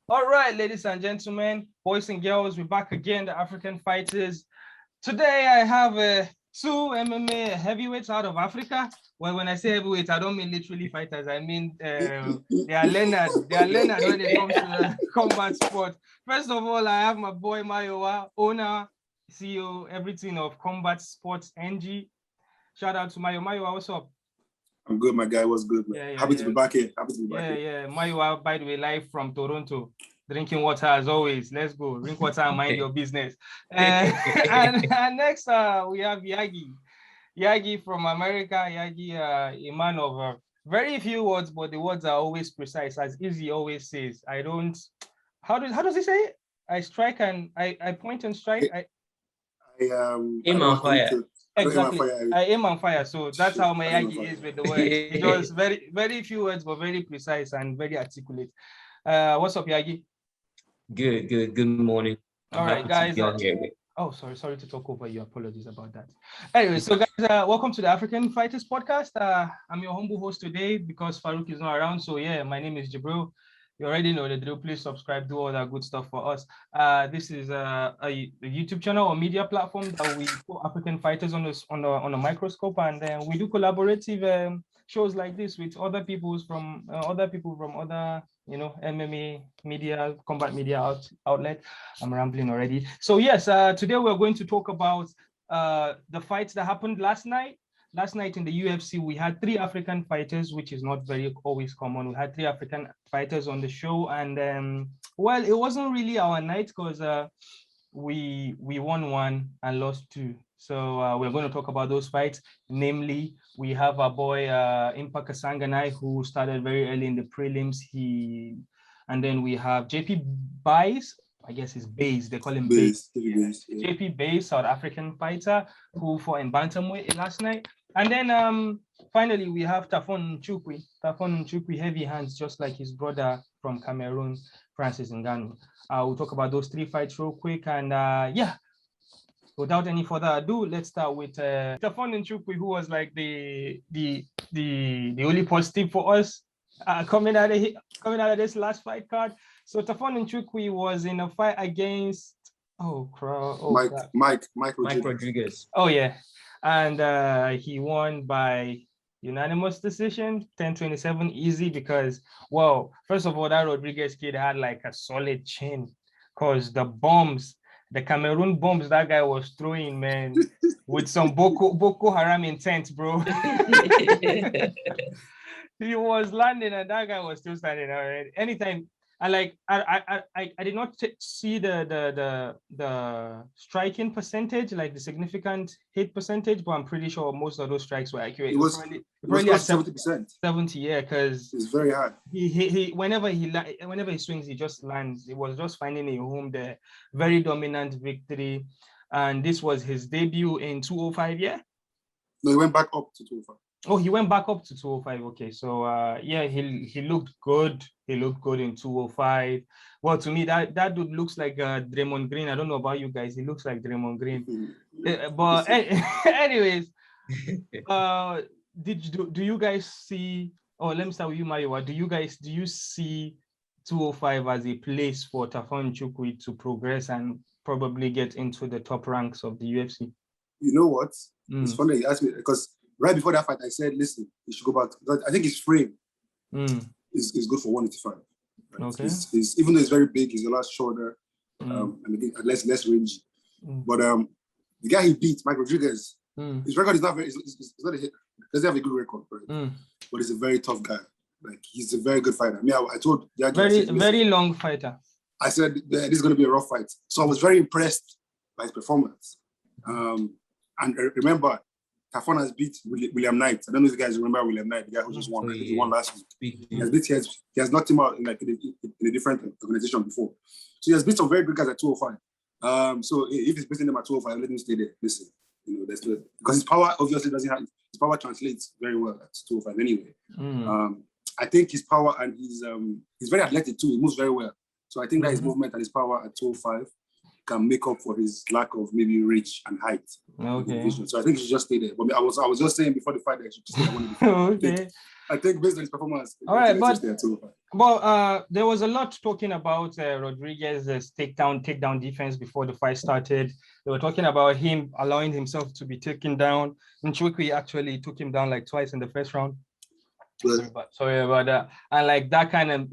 All right, ladies and gentlemen, boys and girls, we're back again, the African Fighters. Today, I have two MMA heavyweights out of Africa. Well, when I say heavyweights, I don't mean literally fighters. I mean they are learned. They are learned when it comes to combat sport. First of all, I have my boy Mayowa, owner, CEO, everything of Combat Sports NG. Shout out to Mayowa. What's up? I'm good, my guy. What's good, man? Happy to be back here. Mayowa, by the way, live from Toronto. Drinking water as always. Let's go. Drink water and mind your business. And next, we have Yagi. Yagi from America. Yagi, a man of very few words, but the words are always precise. As Izzy always says, I don't. How does he say it? I strike and I point and strike. Aim and fire. Exactly. I aim and fire. So that's how my Yagi is with the words. He does very few words, but very precise and very articulate. What's up, Yagi? Good morning. All right, guys. Sorry to talk over you. Apologies about that. Anyway, so guys, welcome to the African Fighters Podcast. I'm your humble host today because Farouk is not around. So yeah, my name is Jibril. You already know the drill. Please subscribe, do all that good stuff for us. This is a YouTube channel or media platform that we put African fighters on a microscope, and then we do collaborative shows like this with other people from other MMA media, combat media outlet. I'm rambling already. So yes, today we're going to talk about the fights that happened last night. Last night in the UFC, we had 3 African fighters, which is not very always common. We had 3 African fighters on the show, and well, it wasn't really our night because we won 1 and lost 2. So we're going to talk about those fights. Namely, we have our boy Impa Kasanganai, who started very early in the prelims. And then we have JP Baez. I guess it's Baez. They call him Baez. JP Baez, South African fighter, who fought in bantamweight last night. And then finally, we have Tafon Nchukwi. Tafon Nchukwi, heavy hands, just like his brother from Cameroon, Francis Ngannou. We'll talk about those 3 fights real quick. And without any further ado, let's start with Tafon Nchukwi, who was like the only positive for us coming out of this last fight card. So Tafon Nchukwi was in a fight against Mike Rodriquez. Oh yeah. And he won by unanimous decision, 10-27, easy, because, well, first of all, that Rodriguez kid had like a solid chin, because the Cameroon bombs that guy was throwing, man, with some Boko Haram intent, bro. He was landing and that guy was still standing already. Anytime. And like I did not see the striking percentage, like the significant hit percentage, but I'm pretty sure most of those strikes were accurate. It was probably at 70%. 70, yeah, because it's very hard. He whenever he swings, he just lands. It was just finding a home there. Very dominant victory, and this was his debut in 205. Yeah. No, he went back up to 205. Oh, he went back up to 205. Okay, so he looked good. He looked good in 205. Well, to me, that dude looks like Draymond Green. I don't know about you guys. He looks like Draymond Green. But anyways, do you guys see? Oh, let me start with you, Mayowa. Do you see 205 as a place for Tafon Nchukwi to progress and probably get into the top ranks of the UFC? You know what? It's funny you asked me, because right before that fight, I said, listen, he should go back. I think his frame is good for 185. Right? Okay. Even though he's very big, he's a lot shorter, and less rangy. But the guy he beat, Mike Rodriquez, his record is not very, it's not a hit. He doesn't have a good record, right? But he's a very tough guy. Like, he's a very good fighter. I mean, I told the very long fighter. I said, this is going to be a rough fight. So I was very impressed by his performance. And remember, Tafon has beat William Knight. I don't know if you guys remember William Knight, the guy who just won. He won last week. He has knocked him out in a different organization before. So he has beat some very good guys at 205. So if he's beating them at 205, let him stay there. Listen, because his power obviously doesn't have, his power translates very well at 205 anyway. I think his power and he's very athletic too. He moves very well. So I think that his movement and his power at 205 can make up for his lack of maybe reach and height. Okay. So I think he should just stay there. But I was just saying before the fight that he should stay. Okay. I think based on his performance. All right, but there was a lot talking about Rodriguez's takedown defense before the fight started. They were talking about him allowing himself to be taken down. Nchukwi actually took him down like twice in the first round. Sorry about that. And like that kind of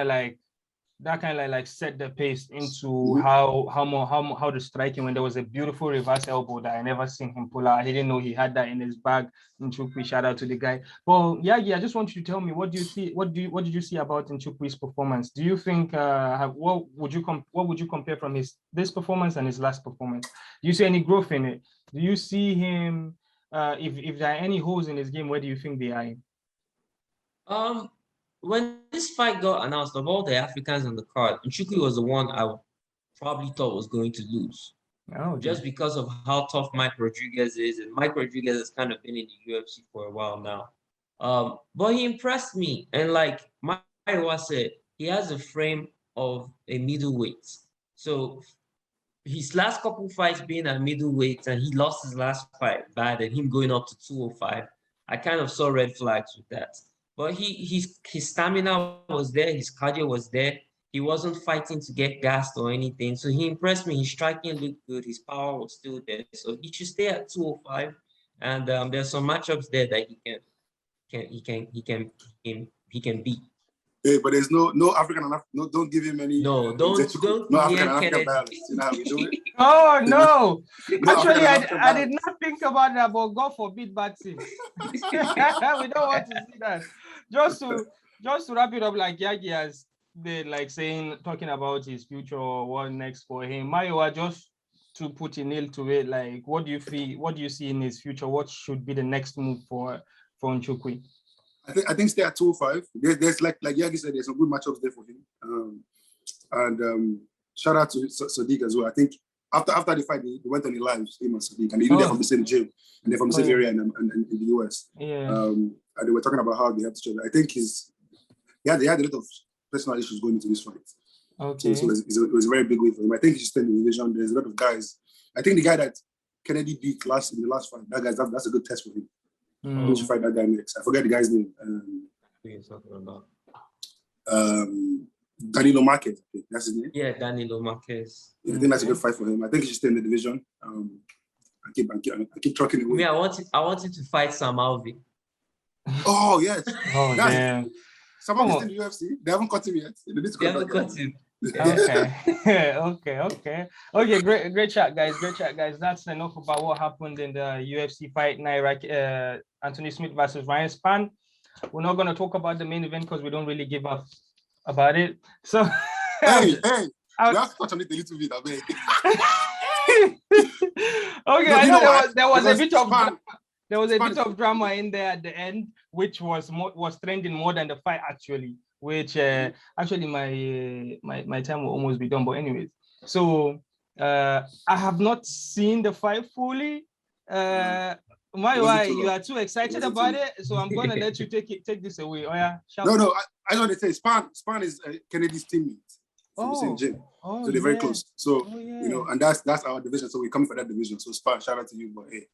like set the pace into how the striking, when there was a beautiful reverse elbow that I never seen him pull out. I didn't know he had that in his bag. Nchukwi, shout out to the guy. Well, Yagi, I just want you to tell me, what did you see about Nchukwi's performance? Do you think what would you compare from this performance and his last performance? Do you see any growth in it? Do you see him if there are any holes in his game, where do you think they are in? When this fight got announced, of all the Africans on the card, Nchukwi was the one I probably thought was going to lose. Oh, just because of how tough Mike Rodriquez is. And Mike Rodriquez has kind of been in the UFC for a while now. But he impressed me. And like Maiwa said, he has a frame of a middleweight. So his last couple fights being at middleweight, and he lost his last fight bad, and him going up to 205, I kind of saw red flags with that. But his stamina was there, his cardio was there. He wasn't fighting to get gassed or anything. So he impressed me. His striking looked good. His power was still there. So he should stay at 205. And there's some matchups there that he can beat. Hey, but there's no African. No, don't give him any. No, don't African balance. You know how we do it. Oh no! Actually, I did not think about that, but God forbid bad things. We don't want to see that. Just to wrap it up, like Yagi has been like talking about his future or what next for him. Mayowa, just to put a nail to it, like what do you feel? What do you see in his future? What should be the next move for Nchukwi? I think stay at 205. There's like Yagi said, there's some good matchups there for him. And shout out to Sadiq as well. I think after the fight, they went on the live, him and Sadiq, and they're from the same gym, and they're from the same area in the US. Yeah. And they were talking about how they helped each other. I think he had a lot of personal issues going into this fight. Okay. So it was a very big win for him. I think he should stay in the division. There's a lot of guys. I think the guy that Kennedy beat in the last fight, that's a good test for him. Who should fight that guy next? I forget the guy's name. Danilo Marquez, I think that's his name. Yeah, Danilo Marquez. Yeah, I think that's a good fight for him. I think he should stay in the division. I keep trucking away. I wanted to fight Sam Alvey. Oh yes. Oh damn. Sam Alvey's in the UFC. They haven't cut him yet. They haven't cut him. Okay. Great chat, guys. That's enough about what happened in the UFC fight night. Anthony Smith versus Ryan Spann. We're not going to talk about the main event because we don't really give up about it. So hey, you have to touch on it a little bit, I beg. Okay, I know there was a bit of drama in there at the end, which was trending more than the fight actually. Which actually my time will almost be done. But anyways, so I have not seen the fight fully. Why you are too excited about it? So I'm gonna let you take this away. Oh yeah. No. I want to say Spann is Kennedy's teammate from the same gym, so they're very close. So you know, and that's our division. So we're coming for that division. So Spann, shout out to you, but hey,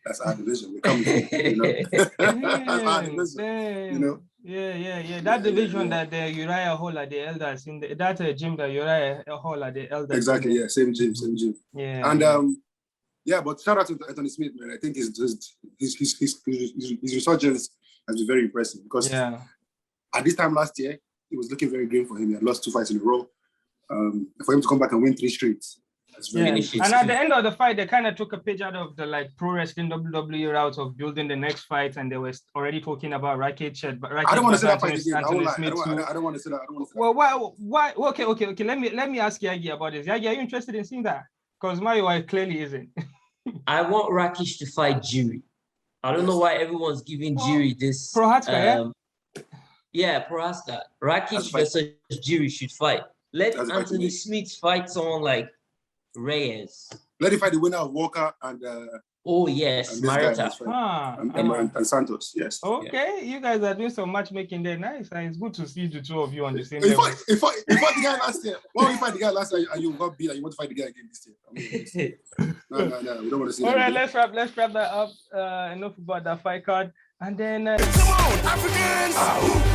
that's our division. We're coming. You know, that's our division. You know. Yeah. That division that the Uriah Hall at the Elders in that gym that Uriah Hall at the Elders. Exactly. Yeah. Same gym. Yeah. And but shout out to Anthony Smith, man. I think his resurgence has been very impressive because at this time last year it was looking very green for him. He had lost 2 fights in a row. For him to come back and win 3 straight. And at the end of the fight, they kind of took a page out of the pro wrestling WWE route of building the next fight, and they were already talking about Rakic. I don't want to say that fight again. I don't want to say that. Well, why? Okay. Let me ask Yagi about this. Yagi, are you interested in seeing that? Because Mario clearly isn't. I want Rakic to fight Jiri. I don't know why everyone's giving Jiri this. Prohaska, yeah, Prohaska. Rakic versus Jiri should fight. Let Anthony Smith fight someone like Reyes. Let him fight the winner of Walker and Marita. And Santos. Yes. Okay, you guys are doing some matchmaking there. Nice. It's good to see the two of you on the same level. If fought the guy last year, why you fight the guy last year and you got beat and you want to fight the guy again this year? No. We don't want to see that. All right, let's wrap that up. Enough about that fight card. And then Come on, Africans!